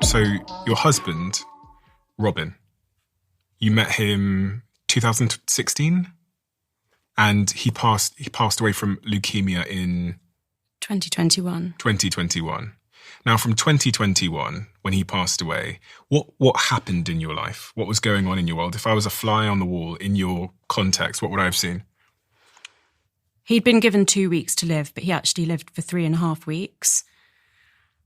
So your husband, Robin, you met him 2016 and he passed away from leukemia in 2021. Now, from 2021, when he passed away, what happened in your life? What was going on in your world? If I was a fly on the wall in your context, what would I have seen? He'd been given 2 weeks to live, but he actually lived for 3.5 weeks.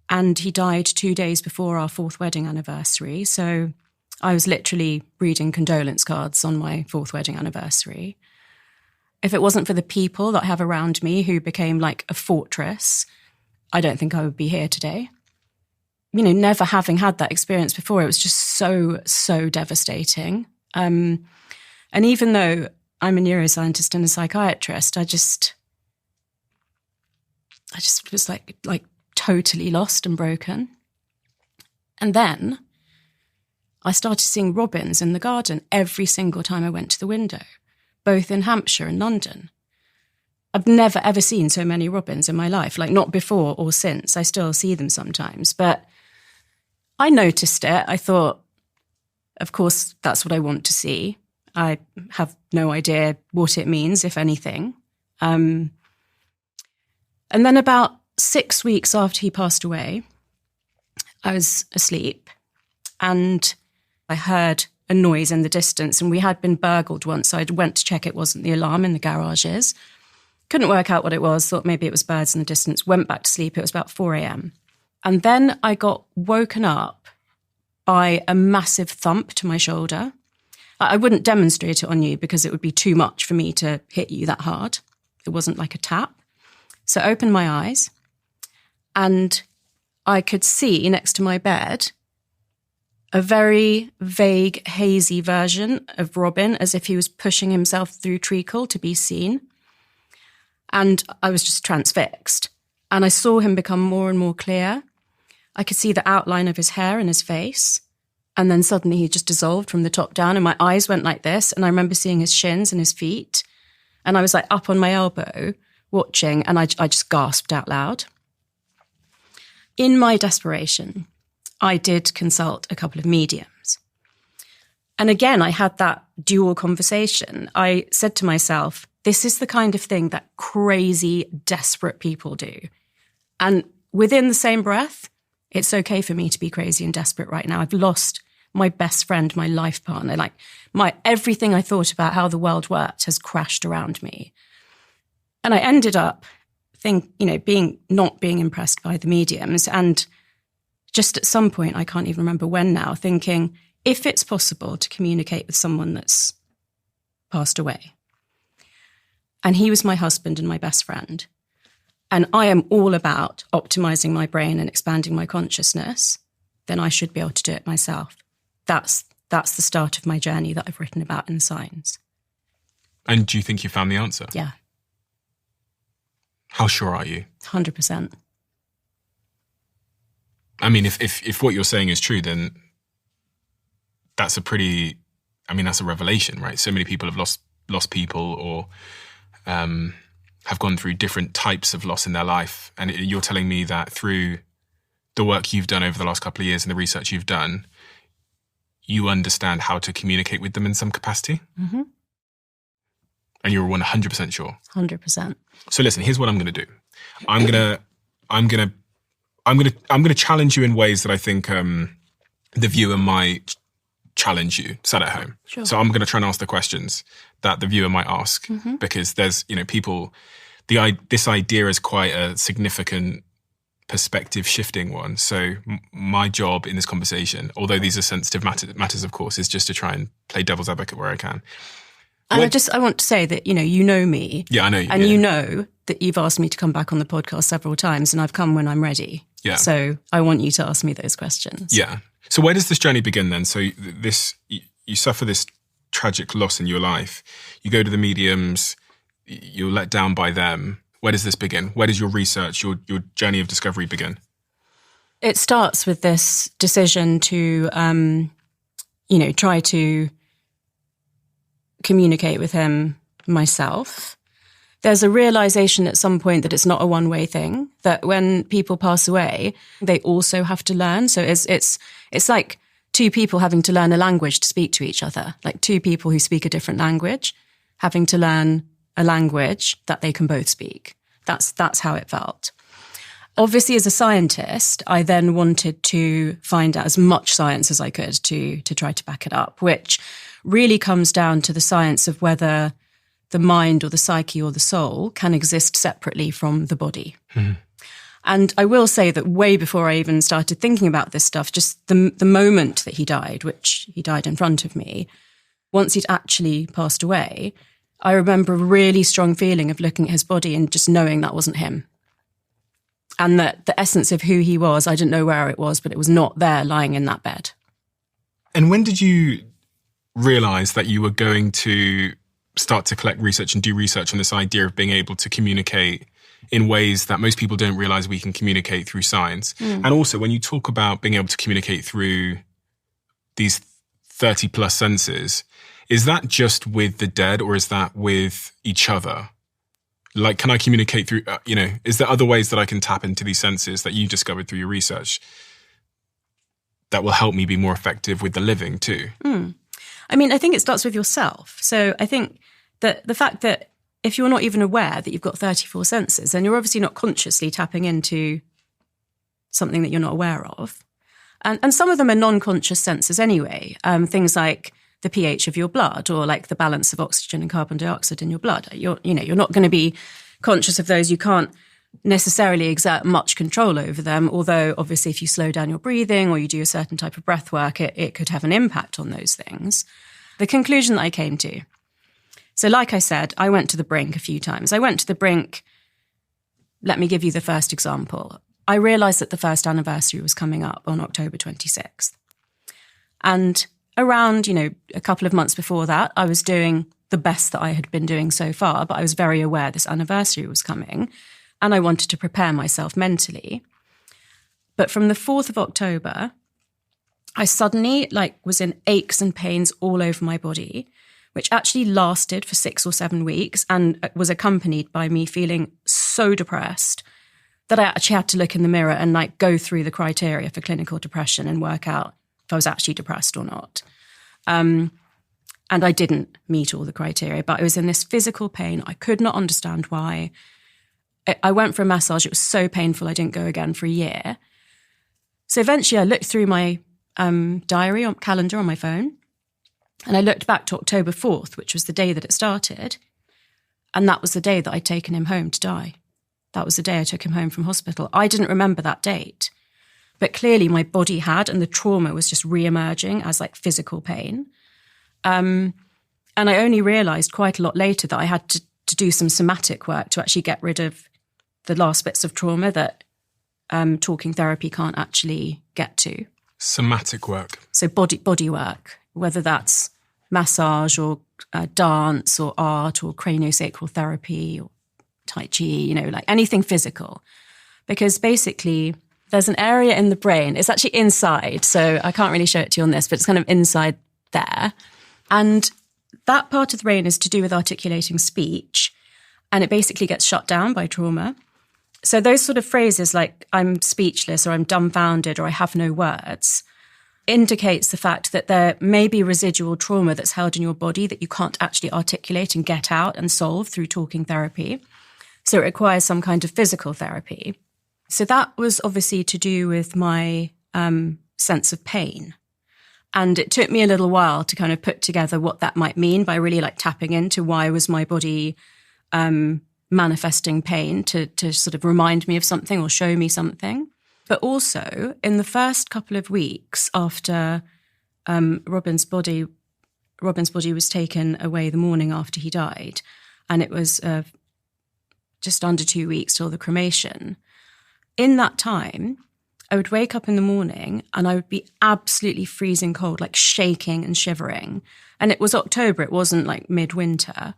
And he died 2 days before our 4th wedding anniversary. So I was literally reading condolence cards on my 4th wedding anniversary. If it wasn't for the people that I have around me who became like a fortress, I don't think I would be here today. You know, never having had that experience before, it was just so devastating. And even though I'm a neuroscientist and a psychiatrist, I just was like totally lost and broken. And then I started seeing robins in the garden every single time I went to the window, both in Hampshire and London. I've never, ever seen so many robins in my life, like not before or since. I still see them sometimes, but I noticed it. I thought, of course, that's what I want to see. I have no idea what it means, if anything. And then about 6 weeks after he passed away, I was asleep and I heard a noise in the distance, and we had been burgled once. So I went to check it wasn't the alarm in the garages. Couldn't work out what it was, thought maybe it was birds in the distance, went back to sleep. It was about 4 a.m. And then I got woken up by a massive thump to my shoulder. I wouldn't demonstrate it on you because it would be too much for me to hit you that hard. It wasn't like a tap. So I opened my eyes and I could see next to my bed a very vague, hazy version of Robin, as if he was pushing himself through treacle to be seen. And I was just transfixed. And I saw him become more and more clear. I could see the outline of his hair and his face. And then suddenly he just dissolved from the top down and my eyes went like this. And I remember seeing his shins and his feet. And I was like up on my elbow watching, and I just gasped out loud. In my desperation, I did consult a couple of mediums. And again, I had that dual conversation. I said to myself, this is the kind of thing that crazy, desperate people do. And within the same breath, it's okay for me to be crazy and desperate right now. I've lost my best friend, my life partner. Like everything I thought about how the world worked has crashed around me. And I ended up not being impressed by the mediums. And just at some point, I can't even remember when now, thinking, if it's possible to communicate with someone that's passed away, and he was my husband and my best friend, and I am all about optimizing my brain and expanding my consciousness, then I should be able to do it myself. That's the start of my journey that I've written about in Signs. And do you think you found the answer? Yeah. How sure are you? 100%. I mean, if what you're saying is true, then that's that's a revelation, right? So many people have lost people or have gone through different types of loss in their life. And you're telling me that through the work you've done over the last couple of years and the research you've done, you understand how to communicate with them in some capacity? Mm-hmm. And you're 100% sure? 100%. So listen, here's what I'm going to do. I'm going to challenge you in ways that I think the viewer might challenge you sat at home. Sure. So I'm going to try and ask the questions that the viewer might ask, mm-hmm. because there's, people, this idea is quite a significant perspective shifting one. So my job in this conversation, although these are sensitive matters, of course, is just to try and play devil's advocate where I can. And I want to say that, you know me. Yeah, I know you. And you know that you've asked me to come back on the podcast several times, and I've come when I'm ready. Yeah. So I want you to ask me those questions. Yeah. So where does this journey begin then? So you suffer this tragic loss in your life. You go to the mediums, you're let down by them. Where does this begin? Where does your research, your journey of discovery begin? It starts with this decision to, try to communicate with him myself. there's a realization at some point that it's not a one-way thing, that when people pass away, they also have to learn. So it's like two people having to learn a language to speak to each other, like two people who speak a different language, having to learn a language that they can both speak. That's how it felt. Obviously, as a scientist, I then wanted to find out as much science as I could to try to back it up, which really comes down to the science of whether the mind or the psyche or the soul can exist separately from the body. Mm-hmm. And I will say that way before I even started thinking about this stuff, just the moment that he died, which he died in front of me, once he'd actually passed away, I remember a really strong feeling of looking at his body and just knowing that wasn't him. And that the essence of who he was, I didn't know where it was, but it was not there lying in that bed. And when did you realize that you were going to start to collect research and do research on this idea of being able to communicate in ways that most people don't realize we can communicate through science? And also, when you talk about being able to communicate through these 30 plus senses, is that just with the dead or is that with each other? Like, can I communicate through, is there other ways that I can tap into these senses that you discovered through your research that will help me be more effective with the living too? I mean, I think it starts with yourself. So I think that the fact that if you're not even aware that you've got 34 senses, then you're obviously not consciously tapping into something that you're not aware of. And some of them are non-conscious senses anyway. Things like the pH of your blood or like the balance of oxygen and carbon dioxide in your blood. You're not going to be conscious of those. You can't necessarily exert much control over them, although obviously if you slow down your breathing or you do a certain type of breath work, it could have an impact on those things. The conclusion that I came to. So like I said, I went to the brink a few times. I went to the brink, let me give you the first example. I realised that the first anniversary was coming up on October 26th. And around, a couple of months before that, I was doing the best that I had been doing so far, but I was very aware this anniversary was coming and I wanted to prepare myself mentally. But from the 4th of October, I suddenly was in aches and pains all over my body, which actually lasted for 6 or 7 weeks and was accompanied by me feeling so depressed that I actually had to look in the mirror and go through the criteria for clinical depression and work out if I was actually depressed or not. And I didn't meet all the criteria, but I was in this physical pain. I could not understand why. I went for a massage. It was so painful, I didn't go again for a year. So eventually I looked through my diary or calendar on my phone, and I looked back to October 4th, which was the day that it started. And that was the day that I'd taken him home to die. That was the day I took him home from hospital. I didn't remember that date. But clearly my body had, and the trauma was just re-emerging as physical pain. And I only realised quite a lot later that I had to do some somatic work to actually get rid of the last bits of trauma that talking therapy can't actually get to. Somatic work. So body work, whether that's massage or dance or art or craniosacral therapy or Tai Chi, anything physical. Because basically there's an area in the brain, it's actually inside, so I can't really show it to you on this, but it's kind of inside there. And that part of the brain is to do with articulating speech, and it basically gets shut down by trauma. So those sort of phrases like I'm speechless or I'm dumbfounded or I have no words indicates the fact that there may be residual trauma that's held in your body that you can't actually articulate and get out and solve through talking therapy. So it requires some kind of physical therapy. So that was obviously to do with my sense of pain. And it took me a little while to kind of put together what that might mean by really tapping into why was my body manifesting pain to sort of remind me of something or show me something. But also in the first couple of weeks after Robin's body was taken away the morning after he died, and it was just under 2 weeks till the cremation. In that time, I would wake up in the morning and I would be absolutely freezing cold, shaking and shivering. And it was October, it wasn't midwinter.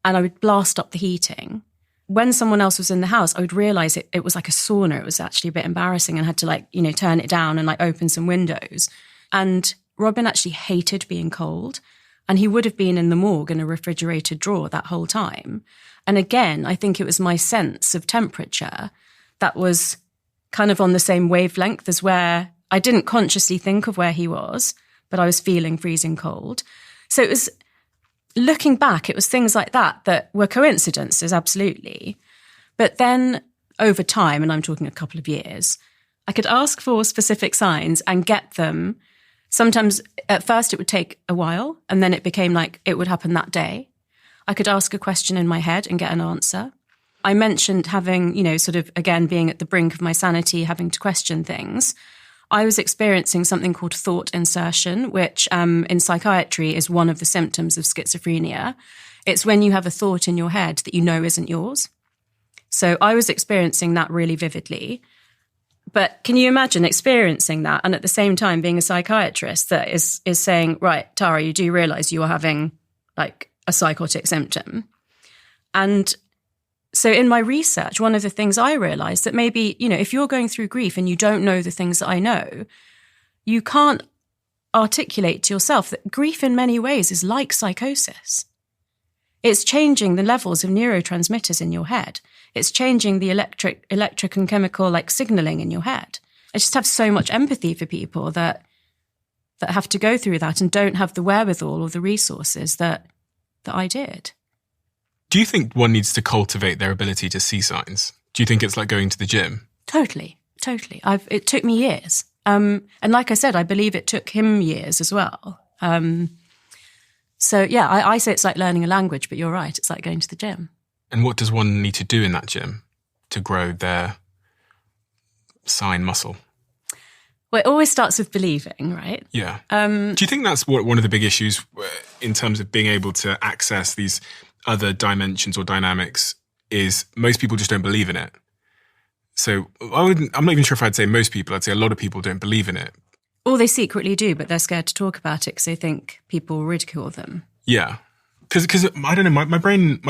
And I would blast up the heating. When someone else was in the house, I would realize it was like a sauna. It was actually a bit embarrassing and had to turn it down and open some windows. And Robin actually hated being cold. And he would have been in the morgue in a refrigerated drawer that whole time. And again, I think it was my sense of temperature that was kind of on the same wavelength as where I didn't consciously think of where he was, but I was feeling freezing cold. So it was, looking back, it was things like that were coincidences, absolutely. But then over time, and I'm talking a couple of years, I could ask for specific signs and get them. Sometimes at first it would take a while, and then it became like it would happen that day. I could ask a question in my head and get an answer. I mentioned having, sort of, again, being at the brink of my sanity, having to question things. I was experiencing something called thought insertion, which in psychiatry is one of the symptoms of schizophrenia. It's when you have a thought in your head that you know isn't yours. So I was experiencing that really vividly. But can you imagine experiencing that and at the same time being a psychiatrist that is saying, right, Tara, you do realise you are having like a psychotic symptom? And so in my research, one of the things I realised that maybe, if you're going through grief and you don't know the things that I know, you can't articulate to yourself that grief in many ways is like psychosis. It's changing the levels of neurotransmitters in your head. It's changing the electric and chemical like signalling in your head. I just have so much empathy for people that have to go through that and don't have the wherewithal or the resources that I did. Do you think one needs to cultivate their ability to see signs? Do you think it's like going to the gym? Totally. It took me years. And like I said, I believe it took him years as well. So yeah, I say it's like learning a language, but you're right. It's like going to the gym. And what does one need to do in that gym to grow their sign muscle? Well, it always starts with believing, right? Yeah. Do you think that's one of the big issues in terms of being able to access these other dimensions or dynamics is most people just don't believe in it? So I'm not even sure if I'd say most people. I'd say a lot of people don't believe in it. Or they secretly do, but they're scared to talk about it because they think people will ridicule them. Yeah. Because I don't know, my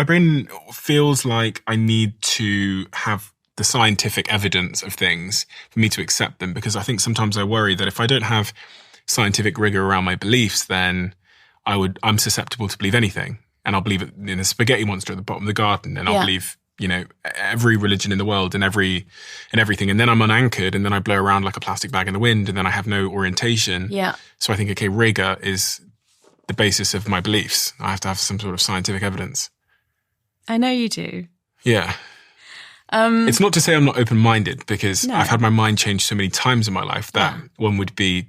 brain feels like I need to have the scientific evidence of things for me to accept them, because I think sometimes I worry that if I don't have scientific rigor around my beliefs, then I'm susceptible to believe anything. And I'll believe it in a spaghetti monster at the bottom of the garden, and I'll believe, every religion in the world and everything. And then I'm unanchored, and then I blow around like a plastic bag in the wind, and then I have no orientation. Yeah. So I think, okay, rigor is the basis of my beliefs. I have to have some sort of scientific evidence. I know you do. Yeah. It's not to say I'm not open-minded, because I've had my mind changed so many times in my life that one would be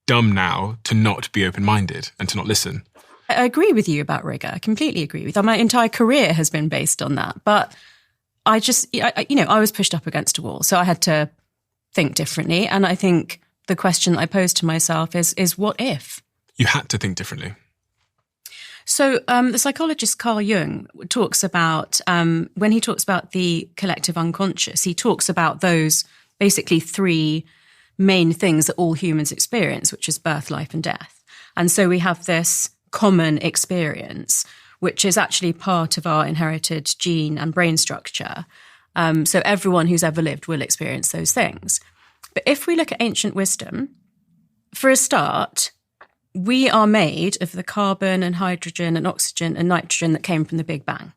dumb now to not be open-minded and to not listen. I agree with you about rigor. I completely agree with you. My entire career has been based on that. But I was pushed up against a wall, so I had to think differently. And I think the question I posed to myself is what if? You had to think differently. So the psychologist Carl Jung talks about, when he talks about the collective unconscious, he talks about those basically three main things that all humans experience, which is birth, life, and death. And so we have this common experience, which is actually part of our inherited gene and brain structure. So everyone who's ever lived will experience those things. But if we look at ancient wisdom, for a start, we are made of the carbon and hydrogen and oxygen and nitrogen that came from the Big Bang.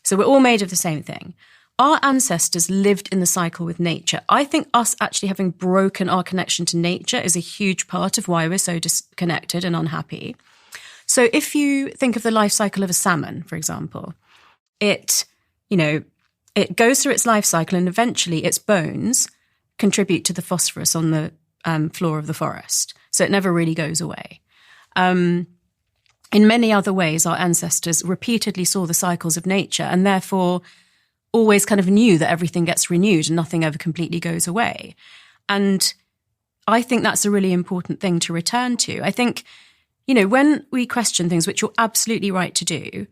So we're all made of the same thing. Our ancestors lived in the cycle with nature. I think us actually having broken our connection to nature is a huge part of why we're so disconnected and unhappy. So if you think of the life cycle of a salmon, for example, it goes through its life cycle and eventually its bones contribute to the phosphorus on the floor of the forest. So it never really goes away. In many other ways, our ancestors repeatedly saw the cycles of nature and therefore always kind of knew that everything gets renewed and nothing ever completely goes away. And I think that's a really important thing to return to. I think, when we question things, which you're absolutely right to do,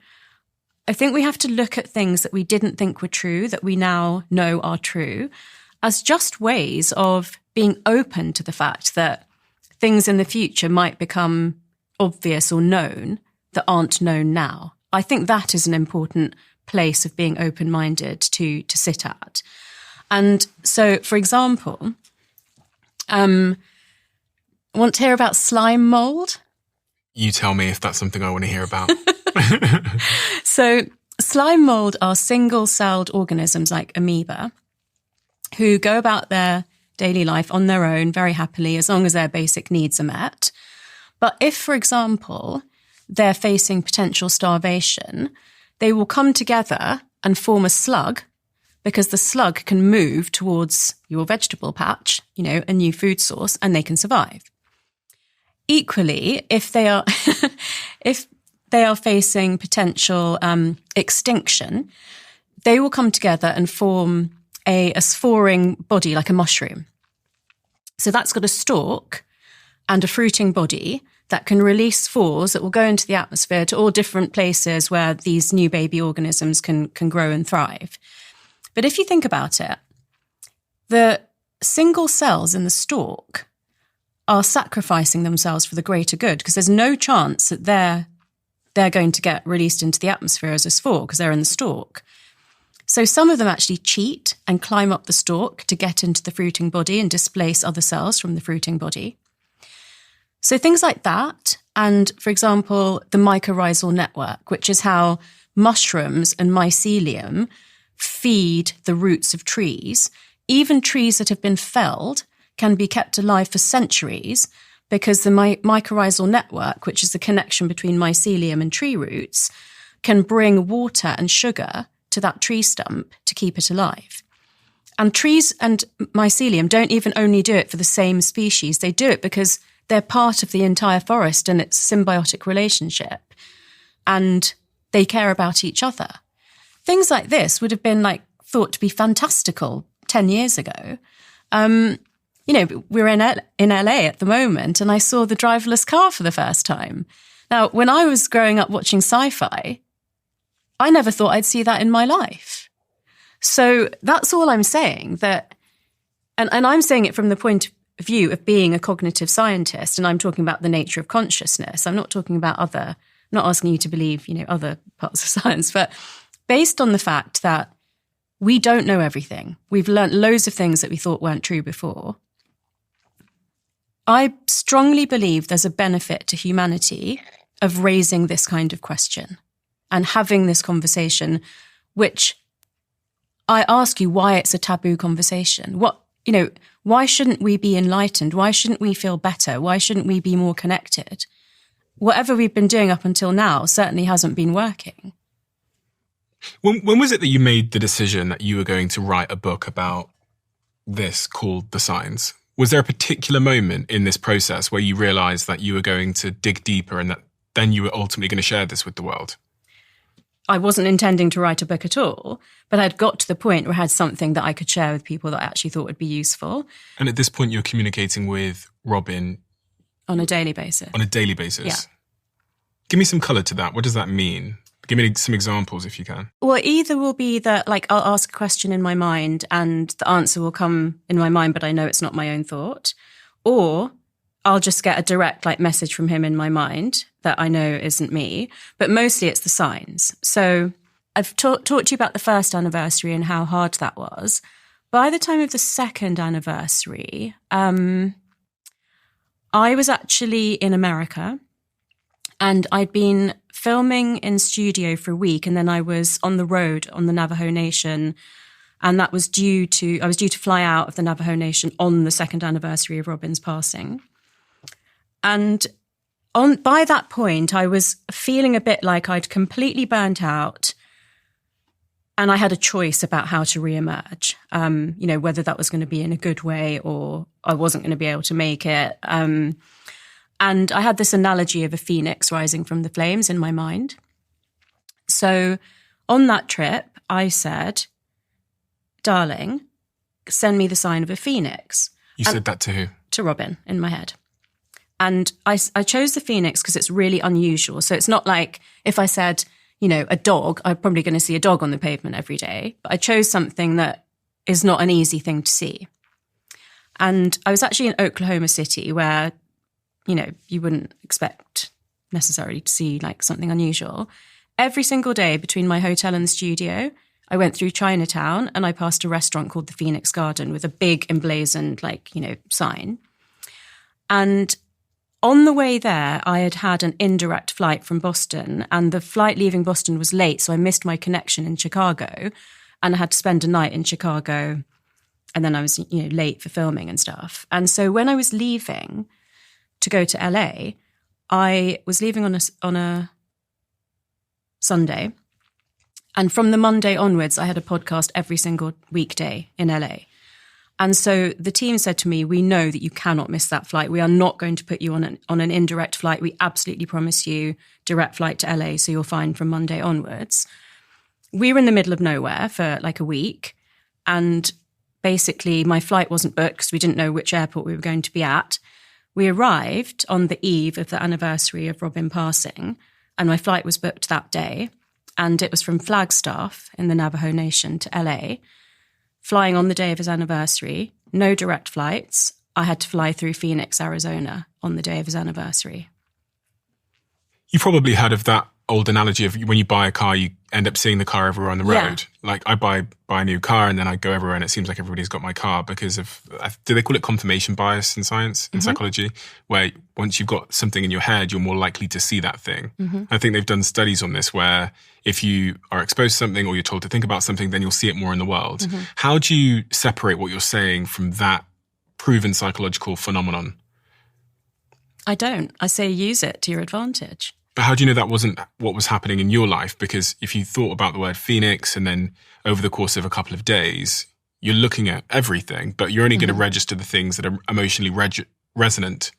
I think we have to look at things that we didn't think were true, that we now know are true, as just ways of being open to the fact that things in the future might become obvious or known that aren't known now. I think that is an important place of being open-minded to sit at. And so, for example, want to hear about slime mold? You tell me if that's something I want to hear about. So slime mold are single-celled organisms like amoeba who go about their daily life on their own very happily as long as their basic needs are met. But if, for example, they're facing potential starvation, they will come together and form a slug because the slug can move towards your vegetable patch, a new food source, and they can survive. Equally, if they are facing potential extinction, they will come together and form a sporing body like a mushroom. So that's got a stalk and a fruiting body that can release spores that will go into the atmosphere to all different places where these new baby organisms can grow and thrive. But if you think about it, the single cells in the stalk are sacrificing themselves for the greater good because there's no chance that they're going to get released into the atmosphere as a spore because they're in the stalk. So some of them actually cheat and climb up the stalk to get into the fruiting body and displace other cells from the fruiting body. So things like that, and for example, the mycorrhizal network, which is how mushrooms and mycelium feed the roots of trees. Even trees that have been felled can be kept alive for centuries because the mycorrhizal network, which is the connection between mycelium and tree roots, can bring water and sugar to that tree stump to keep it alive. And trees and mycelium don't even only do it for the same species. They do it because they're part of the entire forest and it's a symbiotic relationship. And they care about each other. Things like this would have been thought to be fantastical 10 years ago. We're in LA at the moment and I saw the driverless car for the first time. Now, when I was growing up watching sci-fi, I never thought I'd see that in my life. So that's all I'm saying, that, and I'm saying it from the point of view of being a cognitive scientist, and I'm talking about the nature of consciousness. I'm not talking about I'm not asking you to believe, other parts of science, but based on the fact that we don't know everything. We've learnt loads of things that we thought weren't true before. I strongly believe there's a benefit to humanity of raising this kind of question and having this conversation, which I ask you why it's a taboo conversation. Why shouldn't we be enlightened? Why shouldn't we feel better? Why shouldn't we be more connected? Whatever we've been doing up until now certainly hasn't been working. When was it that you made the decision that you were going to write a book about this called The Signs? Was there a particular moment in this process where you realized that you were going to dig deeper and that then you were ultimately going to share this with the world? I wasn't intending to write a book at all, but I'd got to the point where I had something that I could share with people that I actually thought would be useful. And at this point, you're communicating with Robin? On a daily basis. On a daily basis? Yeah. Give me some colour to that. What does that mean? Give me some examples if you can. Well, either will be that I'll ask a question in my mind and the answer will come in my mind, but I know it's not my own thought. Or I'll just get a direct message from him in my mind that I know isn't me. But mostly it's the signs. So I've talked to you about the first anniversary and how hard that was. By the time of the second anniversary, I was actually in America. And I'd been filming in studio for a week, and then I was on the road on the Navajo Nation, and I was due to fly out of the Navajo Nation on the second anniversary of Robin's passing. And by that point, I was feeling a bit like I'd completely burnt out, and I had a choice about how to reemerge. Whether that was going to be in a good way or I wasn't going to be able to make it. And I had this analogy of a phoenix rising from the flames in my mind. So on that trip, I said, darling, send me the sign of a phoenix. You said that to who? To Robin, in my head. And I chose the phoenix because it's really unusual. So it's not like if I said, a dog, I'm probably going to see a dog on the pavement every day. But I chose something that is not an easy thing to see. And I was actually in Oklahoma City where you wouldn't expect necessarily to see something unusual. Every single day between my hotel and the studio, I went through Chinatown and I passed a restaurant called the Phoenix Garden with a big emblazoned sign. And on the way there, I had an indirect flight from Boston, and the flight leaving Boston was late, so I missed my connection in Chicago, and I had to spend a night in Chicago, and then I was, late for filming and stuff. And so when I was leaving to go to LA, I was leaving on a Sunday, and from the Monday onwards, I had a podcast every single weekday in LA. And so the team said to me, we know that you cannot miss that flight. We are not going to put you on an indirect flight. We absolutely promise you direct flight to LA, so you're fine from Monday onwards. We were in the middle of nowhere for like a week. And basically my flight wasn't booked because we didn't know which airport we were going to be at. We arrived on the eve of the anniversary of Robin passing, and my flight was booked that day. And it was from Flagstaff in the Navajo Nation to LA. Flying on the day of his anniversary, no direct flights. I had to fly through Phoenix, Arizona on the day of his anniversary. You probably heard of that old analogy of when you buy a car, you end up seeing the car everywhere on the road. Yeah. Like I buy a new car and then I go everywhere and it seems like everybody's got my car because of, do they call it confirmation bias in science, in psychology, where once you've got something in your head, you're more likely to see that thing. I think they've done studies on this where if you are exposed to something or you're told to think about something, then you'll see it more in the world. How do you separate what you're saying from that proven psychological phenomenon? I don't. I say use it to your advantage. But how do you know that wasn't what was happening in your life? Because if you thought about the word Phoenix and then over the course of a couple of days, you're looking at everything, but you're only going to register the things that are emotionally resonant.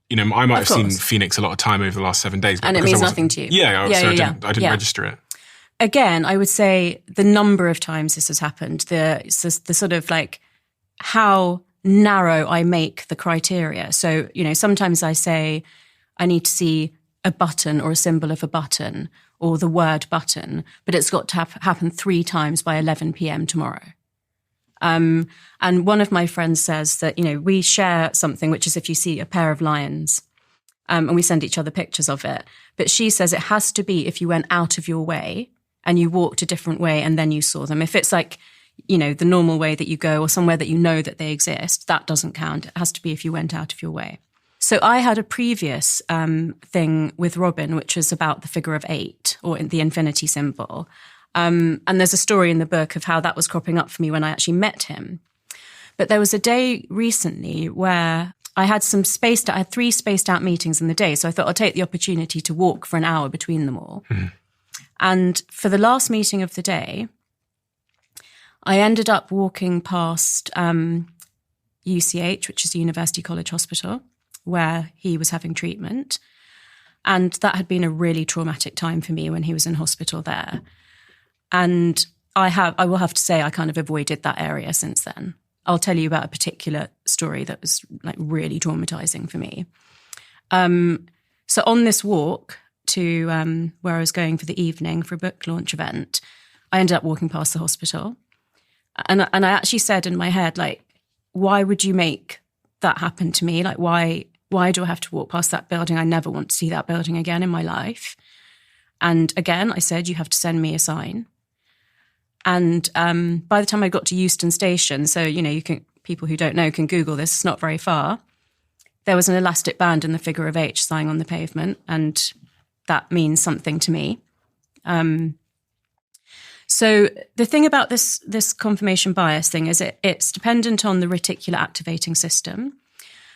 I might have seen Phoenix a lot of time over the last 7 days. But and it means nothing to you. I didn't register it. Again, I would say the number of times this has happened, the sort of like how narrow I make the criteria. So, sometimes I say I need to see a button or a symbol of a button or the word button, but it's got to happen 3 times by 11 p.m. tomorrow. And one of my friends says that, we share something, which is if you see a pair of lions, and we send each other pictures of it. But she says it has to be if you went out of your way and you walked a different way and then you saw them. If it's like, the normal way that you go or somewhere that you know that they exist, that doesn't count. It has to be if you went out of your way. So I had a previous thing with Robin, which was about the figure of 8 or the infinity symbol. And there's a story in the book of how that was cropping up for me when I actually met him. But there was a day recently where I had I had 3 spaced out meetings in the day. So I thought I'll take the opportunity to walk for an hour between them all. And for the last meeting of the day, I ended up walking past UCH, which is the University College Hospital, where he was having treatment. And that had been a really traumatic time for me when he was in hospital there. And I will have to say I kind of avoided that area since then. I'll tell you about a particular story that was like really traumatizing for me. So on this walk to where I was going for the evening for a book launch event, I ended up walking past the hospital. And I actually said in my head, like, why would you make that happen to me? Like, why do I have to walk past that building? I never want to see that building again in my life. And again, I said, you have to send me a sign. And by the time I got to Euston Station, so, people who don't know can Google this, it's not very far. There was an elastic band in the figure of H lying on the pavement, and that means something to me. So the thing about this confirmation bias thing is it's dependent on the reticular activating system,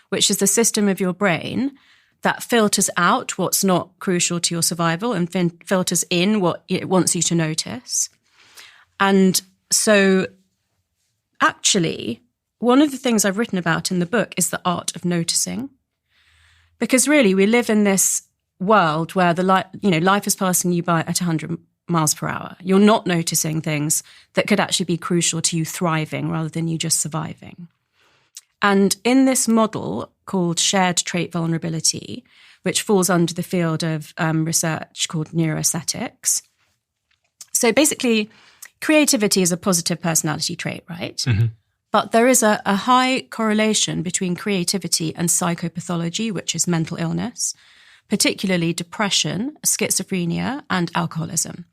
which is the system of your brain that filters out what's not crucial to your survival and filters in what it wants you to notice. And so actually, one of the things I've written about in the book is the art of noticing. Because really, we live in this world where life is passing you by at 100 miles per hour. You're not noticing things that could actually be crucial to you thriving rather than you just surviving. And in this model called shared trait vulnerability, which falls under the field of research called neuroscientist. So basically, creativity is a positive personality trait, right? But there is a high correlation between creativity and psychopathology, which is mental illness, particularly depression, schizophrenia, and alcoholism.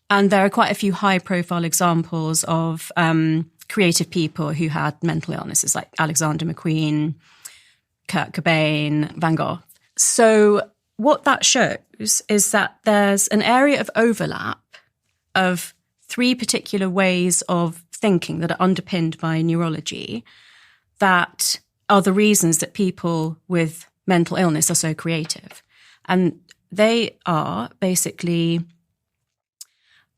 And there are quite a few high-profile examples of creative people who had mental illnesses, like Alexander McQueen, Kurt Cobain, Van Gogh. So what that shows is that there's an area of overlap of 3 particular ways of thinking that are underpinned by neurology that are the reasons that people with mental illness are so creative. And they are basically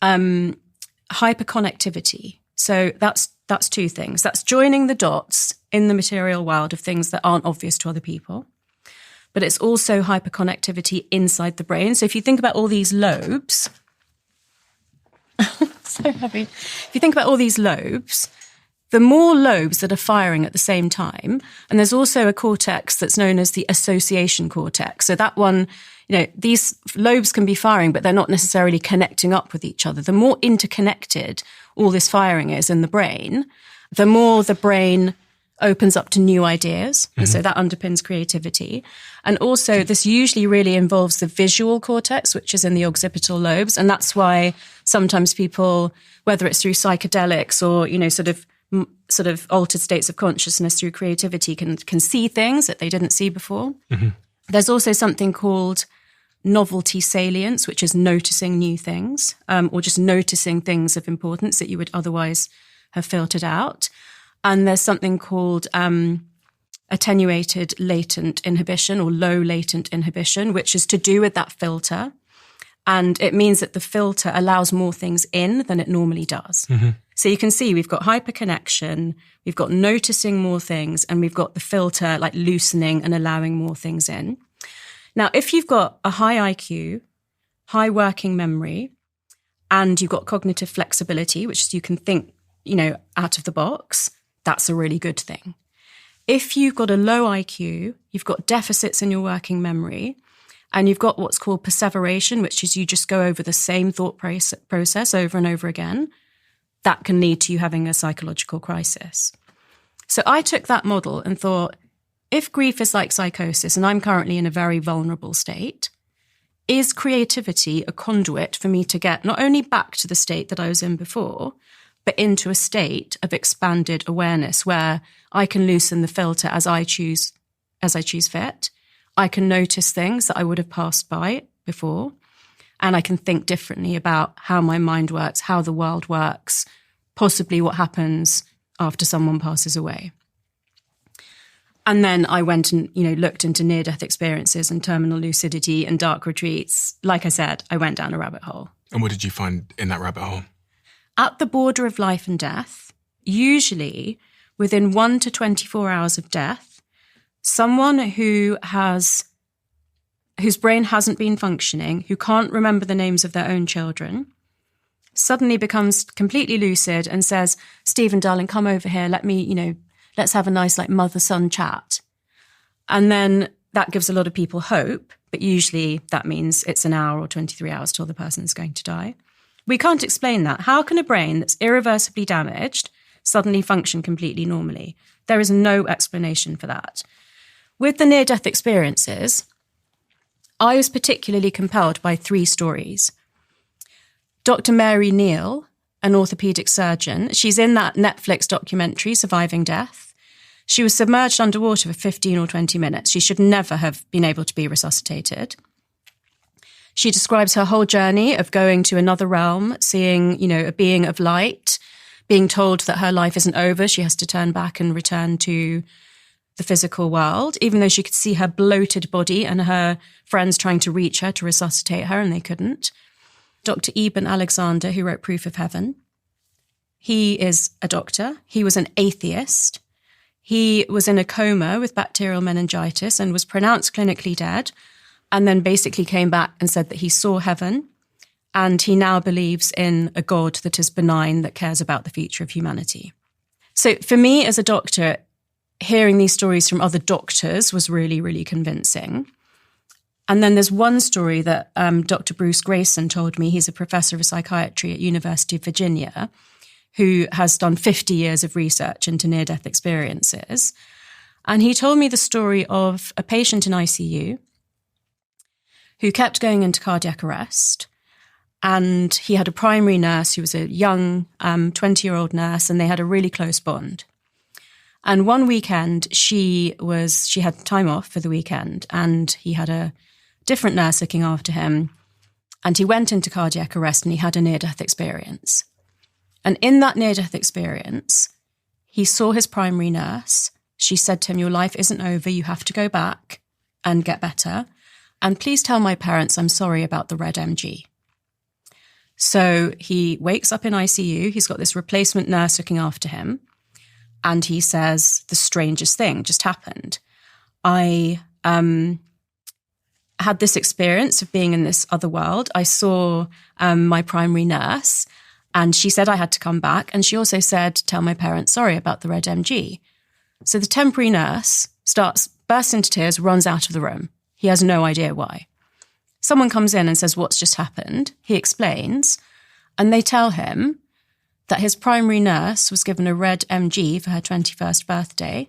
hyperconnectivity. So that's 2 things. That's joining the dots in the material world of things that aren't obvious to other people. But it's also hyperconnectivity inside the brain. So if you think about all these lobes, so heavy. If you think about all these lobes, the more lobes that are firing at the same time, and there's also a cortex that's known as the association cortex. So that one, these lobes can be firing, but they're not necessarily connecting up with each other. The more interconnected all this firing is in the brain, the more the brain opens up to new ideas. And so that underpins creativity. And also this usually really involves the visual cortex, which is in the occipital lobes. And that's why sometimes people, whether it's through psychedelics or, sort of altered states of consciousness through creativity, can see things that they didn't see before. There's also something called novelty salience, which is noticing new things, or just noticing things of importance that you would otherwise have filtered out. And there's something called attenuated latent inhibition or low latent inhibition, which is to do with that filter. And it means that the filter allows more things in than it normally does. So you can see we've got hyperconnection, we've got noticing more things, and we've got the filter like loosening and allowing more things in. Now, if you've got a high IQ, high working memory, and you've got cognitive flexibility, which is you can think, out of the box, that's a really good thing. If you've got a low IQ, you've got deficits in your working memory, and you've got what's called perseveration, which is you just go over the same thought process over and over again, that can lead to you having a psychological crisis. So I took that model and thought, if grief is like psychosis, and I'm currently in a very vulnerable state, is creativity a conduit for me to get not only back to the state that I was in before, but into a state of expanded awareness where I can loosen the filter as I choose fit. I can notice things that I would have passed by before, and I can think differently about how my mind works, how the world works, possibly what happens after someone passes away. And then I went and, looked into near-death experiences and terminal lucidity and dark retreats. Like I said, I went down a rabbit hole. And what did you find in that rabbit hole? At the border of life and death, usually within 1 to 24 hours of death, someone whose brain hasn't been functioning, who can't remember the names of their own children, suddenly becomes completely lucid and says, "Stephen, darling, come over here. Let's have a nice mother-son chat." And then that gives a lot of people hope, but usually that means it's an hour or 23 hours till the person is going to die. We can't explain that. How can a brain that's irreversibly damaged suddenly function completely normally? There is no explanation for that. With the near-death experiences, I was particularly compelled by 3 stories. Dr. Mary Neal, an orthopedic surgeon, she's in that Netflix documentary, Surviving Death. She was submerged underwater for 15 or 20 minutes. She should never have been able to be resuscitated. She describes her whole journey of going to another realm, seeing, a being of light, being told that her life isn't over. She has to turn back and return to the physical world, even though she could see her bloated body and her friends trying to reach her to resuscitate her, and they couldn't. Dr. Eben Alexander, who wrote Proof of Heaven, he is a doctor. He was an atheist. He was in a coma with bacterial meningitis and was pronounced clinically dead, and then basically came back and said that he saw heaven, and he now believes in a God that is benign, that cares about the future of humanity. So for me as a doctor, hearing these stories from other doctors was really, really convincing. And then there's one story that Dr. Bruce Grayson told me. He's a professor of psychiatry at University of Virginia who has done 50 years of research into near-death experiences. And he told me the story of a patient in ICU who kept going into cardiac arrest. And he had a primary nurse who was a young 20-year-old nurse, and they had a really close bond. And one weekend, she had time off for the weekend, and he had a different nurse looking after him. And he went into cardiac arrest and he had a near-death experience. And in that near-death experience, he saw his primary nurse. She said to him, "Your life isn't over. You have to go back and get better. And please tell my parents I'm sorry about the red MG." So he wakes up in ICU. He's got this replacement nurse looking after him. And he says, the strangest thing just happened. I had this experience of being in this other world. I saw my primary nurse, and she said I had to come back. And she also said, tell my parents sorry about the red MG. So the temporary nurse bursts into tears, runs out of the room. He has no idea why. Someone comes in and says, what's just happened? He explains, and they tell him that his primary nurse was given a red MG for her 21st birthday,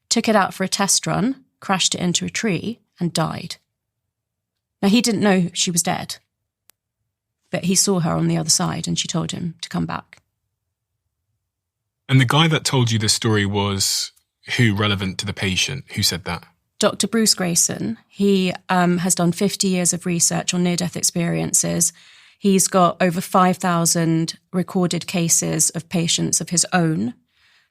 took it out for a test run, crashed it into a tree, and died. Now, he didn't know she was dead, but he saw her on the other side and she told him to come back. And the guy that told you this story was who, relevant to the patient? Who said that? Dr. Bruce Grayson. He has done 50 years of research on near-death experiences. He's got over 5,000 recorded cases of patients of his own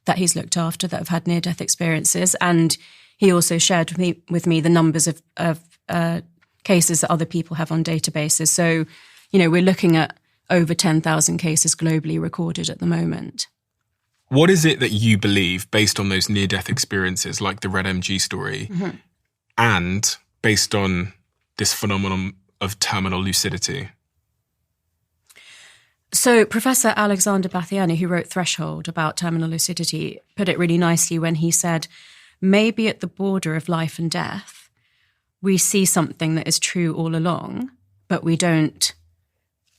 that he's looked after that have had near-death experiences. And he also shared with me the numbers of cases that other people have on databases. So, we're looking at over 10,000 cases globally recorded at the moment. What is it that you believe based on those near-death experiences, like the red MG story, and based on this phenomenon of terminal lucidity? So Professor Alexander Bathiani, who wrote Threshold about terminal lucidity, put it really nicely when he said, maybe at the border of life and death, we see something that is true all along, but we don't,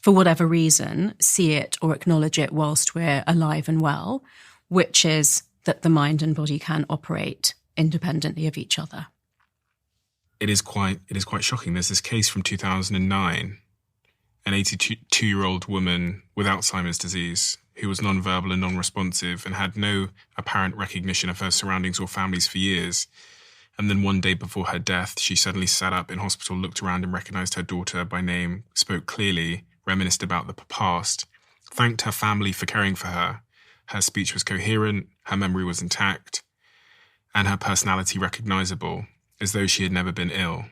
for whatever reason, see it or acknowledge it whilst we're alive and well, which is that the mind and body can operate independently of each other. It is quite shocking. There's this case from 2009, an 82-year-old woman with Alzheimer's disease who was nonverbal and non-responsive and had no apparent recognition of her surroundings or families for years. And then one day before her death, she suddenly sat up in hospital, looked around and recognized her daughter by name, spoke clearly, reminisced about the past, thanked her family for caring for her. Her speech was coherent, her memory was intact, and her personality recognizable, as though she had never been ill.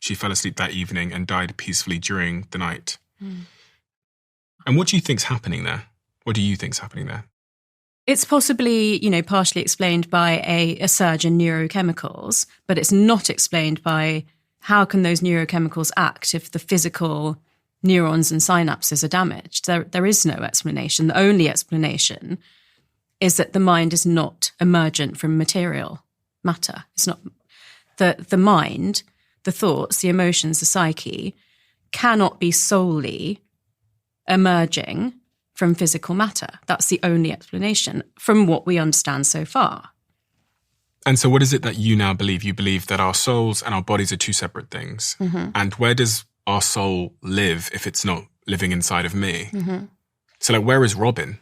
She fell asleep that evening and died peacefully during the night. And what do you think's happening there? What do you think's happening there? It's possibly, partially explained by a surge in neurochemicals, but it's not explained by how can those neurochemicals act if the physical neurons and synapses are damaged. There is no explanation. The only explanation is that the mind is not emergent from material matter. It's not the mind, the thoughts, the emotions, the psyche cannot be solely emerging from physical matter. That's the only explanation from what we understand so far. And so what is it that you now believe? You believe that our souls and our bodies are two separate things. And where does our soul live if it's not living inside of me? So where is Robin?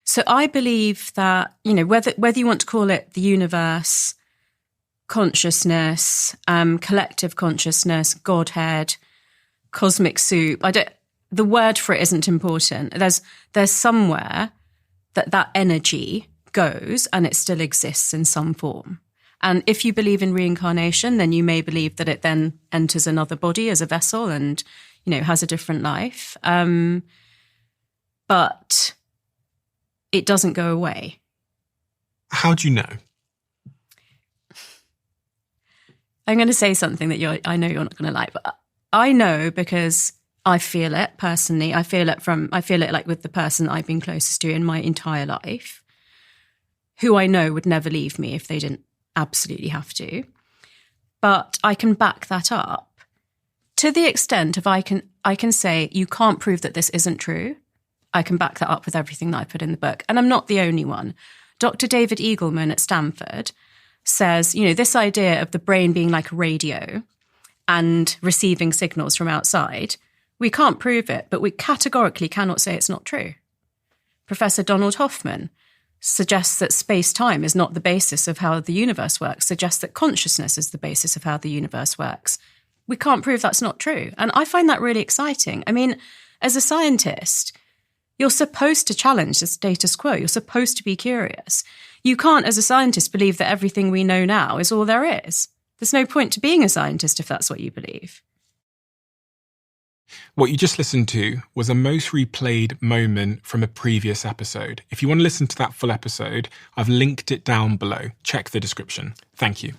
So I believe that, whether you want to call it the universe, consciousness, collective consciousness, Godhead, cosmic soup, the word for it isn't important. There's somewhere that energy goes and it still exists in some form. And if you believe in reincarnation, then you may believe that it then enters another body as a vessel and, has a different life. But it doesn't go away. How do you know? I'm going to say something that I know you're not going to like, but I know because I feel it personally. I feel it like with the person I've been closest to in my entire life, who I know would never leave me if they didn't absolutely have to. But I can back that up to the extent of I can say you can't prove that this isn't true. I can back that up with everything that I put in the book. And I'm not the only one. Dr. David Eagleman at Stanford says, this idea of the brain being like a radio and receiving signals from outside, we can't prove it, but we categorically cannot say it's not true. Professor Donald Hoffman suggests that space-time is not the basis of how the universe works, suggests that consciousness is the basis of how the universe works. We can't prove that's not true. And I find that really exciting. I mean, as a scientist, you're supposed to challenge the status quo. You're supposed to be curious. You can't, as a scientist, believe that everything we know now is all there is. There's no point to being a scientist if that's what you believe. What you just listened to was a most replayed moment from a previous episode. If you want to listen to that full episode, I've linked it down below. Check the description. Thank you.